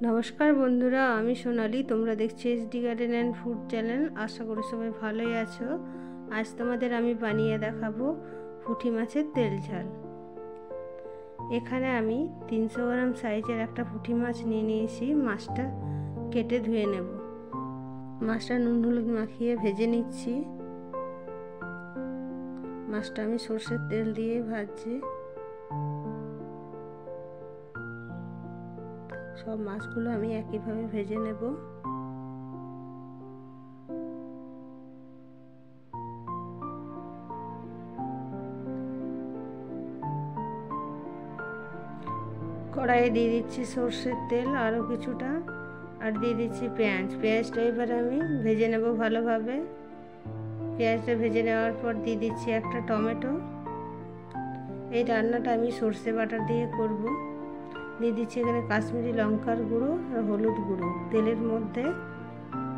নমস্কার বন্ধুরা, আমি সোনালি। তোমরা দেখছো SD garden and food channel. আশা করি সবাই ভালোই আছো। আজ তোমাদের আমি বানিয়ে দেখাবো পুঁটি মাছের তেল ঝাল। এখানে আমি 300 গ্রাম সাইজের একটা পুঁটি মাছ নিয়ে নিয়েছি। মাছটা কেটে ধুয়ে নেব। মাছটা নুন হলুদ মাখিয়ে ভেজে নিচ্ছি। মাছটা আমি সর্ষের তেল দিয়ে ভাজছি। সব মাছগুলো আমি একইভাবে ভেজে নেব। কড়াইয়ে দিয়ে দিচ্ছি সর্ষের তেল আরও কিছুটা, আর দিয়ে দিচ্ছি পেঁয়াজটা এবার আমি ভেজে নেব ভালোভাবে। পেঁয়াজটা ভেজে নেওয়ার পর দিয়ে দিচ্ছি একটা টমেটো। এই রান্নাটা আমি সর্ষে বাটা দিয়ে করব। দিয়ে দিচ্ছি এখানে কাশ্মীরি লঙ্কার গুঁড়ো আর হলুদ গুঁড়ো। তেলের মধ্যে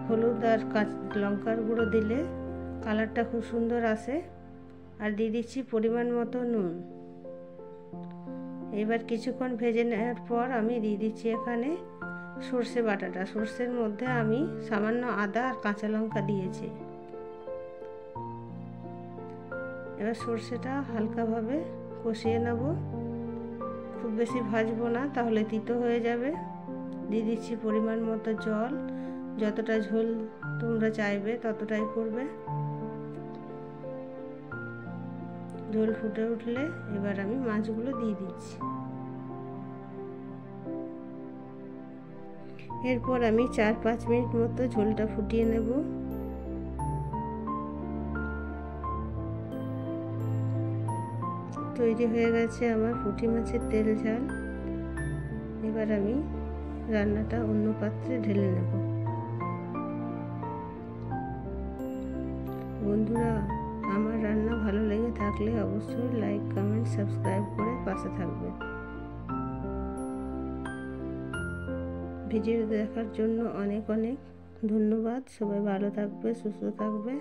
হলুদ আর লঙ্কার গুঁড়ো দিলে কালারটা খুব সুন্দর আসে। আর দিয়ে দিচ্ছি পরিমাণ মতো নুন। এবার কিছুক্ষণ ভেজে নেওয়ার পর আমি দিয়ে দিচ্ছি এখানে সর্ষে বাটাটা। সর্ষের মধ্যে আমি সামান্য আদা আর কাঁচা লঙ্কা দিয়েছি। এবার সর্ষেটা হালকাভাবে কষিয়ে নেব। খুব বেশি ভাজবো না, তাহলে তিতো হয়ে যাবে। দিয়ে দিচ্ছি পরিমাণ মতো জল। যতটা ঝোল তোমরা চাইবে ততটাই করবে। ঝোল ফুটে উঠলে এবার আমি মাছগুলো দিয়ে দিচ্ছি। এরপর আমি 4-5 মিনিট মতো ঝোলটা ফুটিয়ে নেব। তৈরি হয়ে গেছে আমার পুঁটি মাছের তেল ঝাল। এবার আমি রান্নাটা অন্য পাত্রে ঢেলে নেব। বন্ধুরা, আমার রান্না ভালো লেগে থাকলে অবশ্যই লাইক, কমেন্ট, সাবস্ক্রাইব করে পাশে থাকবে। ভিডিও দেখার জন্য অনেক অনেক ধন্যবাদ। সবাই ভালো থাকবে, সুস্থ থাকবে।